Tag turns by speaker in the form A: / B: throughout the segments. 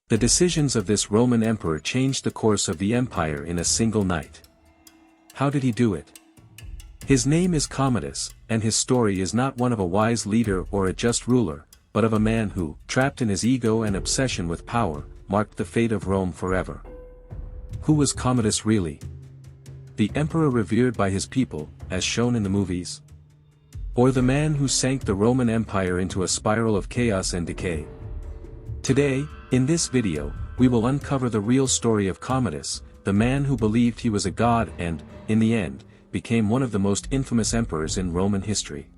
A: The decisions of this Roman emperor changed the course of the empire in a single night. How did he do it? His name is Commodus, and his story is not one of a wise leader or a just ruler, but of a man who, trapped in his ego and obsession with power, marked the fate of Rome forever. Who was Commodus really? The emperor revered by his people, as shown in the movies? Or the man who sank the Roman Empire into a spiral of chaos and decay? Today, in this video, we will uncover the real story of Commodus, the man who believed he was a god and, in the end, became one of the most infamous emperors in Roman history.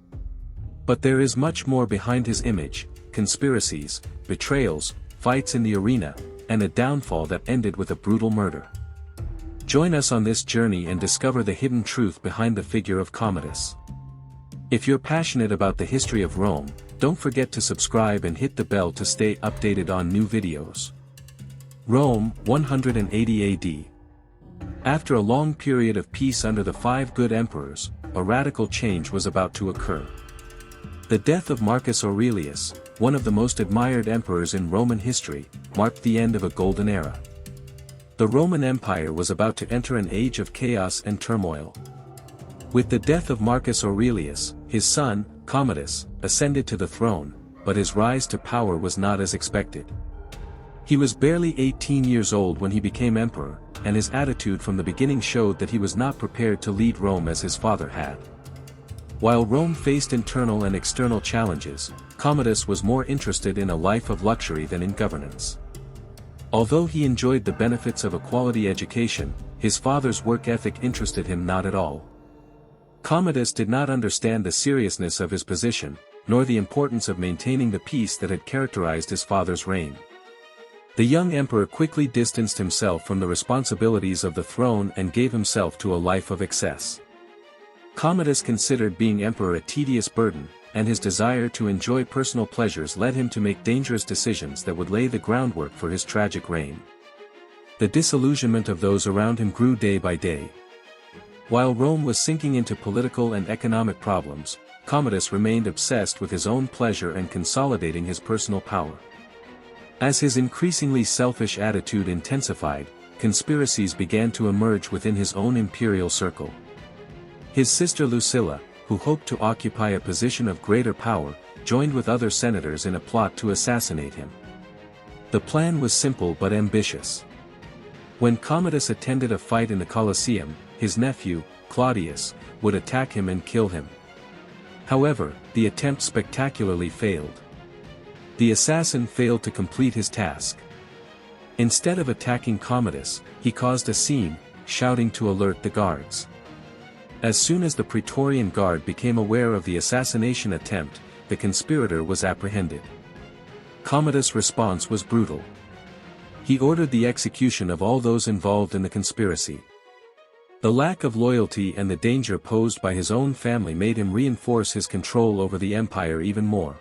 A: But there is much more behind his image: conspiracies, betrayals, fights in the arena, and a downfall that ended with a brutal murder. Join us on this journey and discover the hidden truth behind the figure of Commodus. If you're passionate about the history of Rome, don't forget to subscribe and hit the bell to stay updated on new videos. Rome, 180 AD. After a long period of peace under the five good emperors, a radical change was about to occur. The death of Marcus Aurelius, one of the most admired emperors in Roman history, marked the end of a golden era. The Roman Empire was about to enter an age of chaos and turmoil. With the death of Marcus Aurelius, his son, Commodus, ascended to the throne, but his rise to power was not as expected. He was barely 18 years old when he became emperor, and his attitude from the beginning showed that he was not prepared to lead Rome as his father had. While Rome faced internal and external challenges, Commodus was more interested in a life of luxury than in governance. Although he enjoyed the benefits of a quality education, his father's work ethic interested him not at all. Commodus did not understand the seriousness of his position, nor the importance of maintaining the peace that had characterized his father's reign. The young emperor quickly distanced himself from the responsibilities of the throne and gave himself to a life of excess. Commodus considered being emperor a tedious burden, and his desire to enjoy personal pleasures led him to make dangerous decisions that would lay the groundwork for his tragic reign. The disillusionment of those around him grew day by day. While Rome was sinking into political and economic problems, Commodus remained obsessed with his own pleasure and consolidating his personal power. As his increasingly selfish attitude intensified, conspiracies began to emerge within his own imperial circle. His sister Lucilla, who hoped to occupy a position of greater power, joined with other senators in a plot to assassinate him. The plan was simple but ambitious. When Commodus attended a fight in the Colosseum, his nephew, Claudius, would attack him and kill him. However, the attempt spectacularly failed. The assassin failed to complete his task. Instead of attacking Commodus, he caused a scene, shouting to alert the guards. As soon as the Praetorian Guard became aware of the assassination attempt, the conspirator was apprehended. Commodus' response was brutal. He ordered the execution of all those involved in the conspiracy. The lack of loyalty and the danger posed by his own family made him reinforce his control over the empire even more.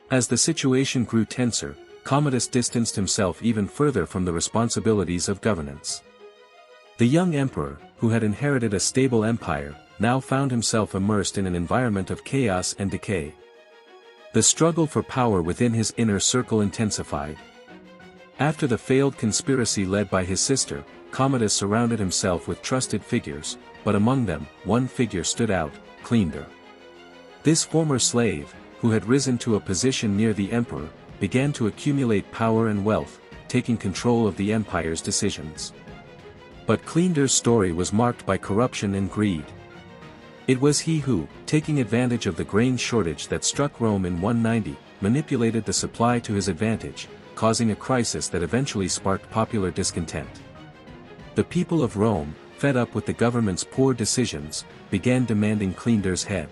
A: As the situation grew tenser, Commodus distanced himself even further from the responsibilities of governance. The young emperor, who had inherited a stable empire, now found himself immersed in an environment of chaos and decay. The struggle for power within his inner circle intensified. After the failed conspiracy led by his sister, Commodus surrounded himself with trusted figures, but among them, one figure stood out: Cleander. This former slave, who had risen to a position near the emperor, began to accumulate power and wealth, taking control of the empire's decisions. But Cleander's story was marked by corruption and greed. It was he who, taking advantage of the grain shortage that struck Rome in 190, manipulated the supply to his advantage, causing a crisis that eventually sparked popular discontent. The people of Rome, fed up with the government's poor decisions, began demanding Cleander's head.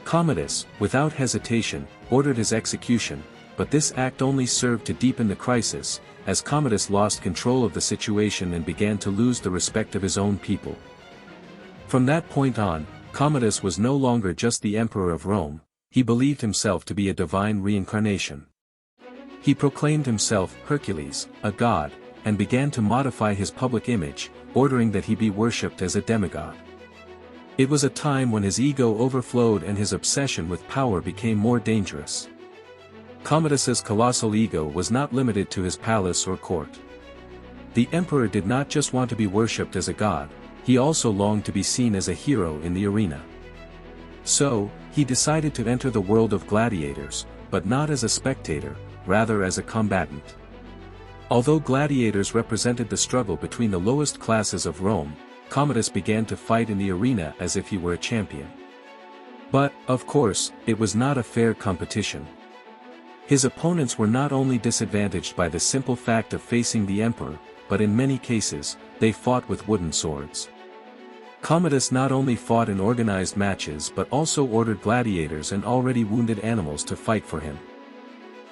A: Commodus, without hesitation, ordered his execution, but this act only served to deepen the crisis, as Commodus lost control of the situation and began to lose the respect of his own people. From that point on, Commodus was no longer just the emperor of Rome, he believed himself to be a divine reincarnation. He proclaimed himself Hercules, a god, and began to modify his public image, ordering that he be worshipped as a demigod. It was a time when his ego overflowed and his obsession with power became more dangerous. Commodus's colossal ego was not limited to his palace or court. The emperor did not just want to be worshipped as a god, he also longed to be seen as a hero in the arena. So, he decided to enter the world of gladiators, but not as a spectator, rather as a combatant. Although gladiators represented the struggle between the lowest classes of Rome, Commodus began to fight in the arena as if he were a champion. But, of course, it was not a fair competition. His opponents were not only disadvantaged by the simple fact of facing the emperor, but in many cases, they fought with wooden swords. Commodus not only fought in organized matches but also ordered gladiators and already wounded animals to fight for him.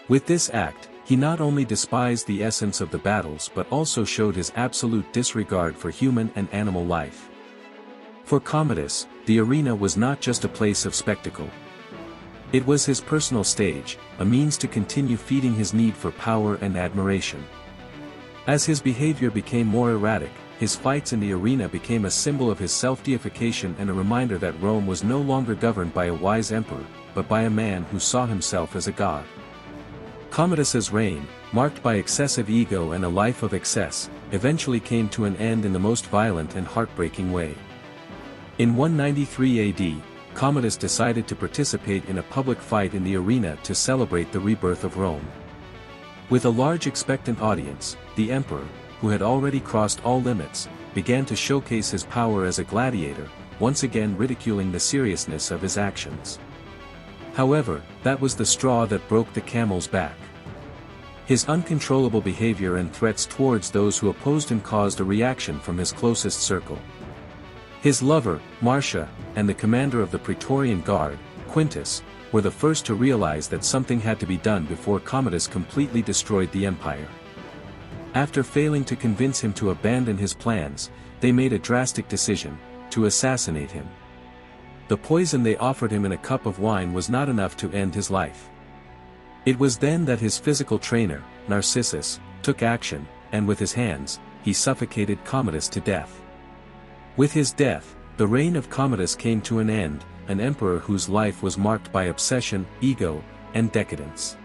A: With this act, he not only despised the essence of the battles but also showed his absolute disregard for human and animal life. For Commodus, the arena was not just a place of spectacle. It was his personal stage, a means to continue feeding his need for power and admiration. As his behavior became more erratic, his fights in the arena became a symbol of his self-deification and a reminder that Rome was no longer governed by a wise emperor, but by a man who saw himself as a god. Commodus's reign, marked by excessive ego and a life of excess, eventually came to an end in the most violent and heartbreaking way. In 193 AD, Commodus decided to participate in a public fight in the arena to celebrate the rebirth of Rome. With a large expectant audience, the emperor, who had already crossed all limits, began to showcase his power as a gladiator, once again ridiculing the seriousness of his actions. However, that was the straw that broke the camel's back. His uncontrollable behavior and threats towards those who opposed him caused a reaction from his closest circle. His lover, Marcia, and the commander of the Praetorian Guard, Quintus, were the first to realize that something had to be done before Commodus completely destroyed the empire. After failing to convince him to abandon his plans, they made a drastic decision: to assassinate him. The poison they offered him in a cup of wine was not enough to end his life. It was then that his physical trainer, Narcissus, took action, and with his hands, he suffocated Commodus to death. With his death, the reign of Commodus came to an end, an emperor whose life was marked by obsession, ego, and decadence.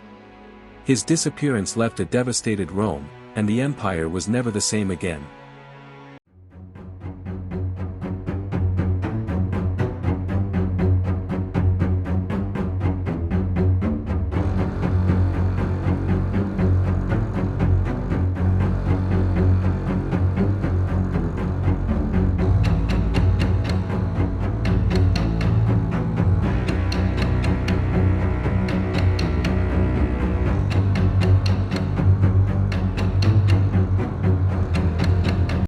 A: His disappearance left a devastated Rome, and the empire was never the same again.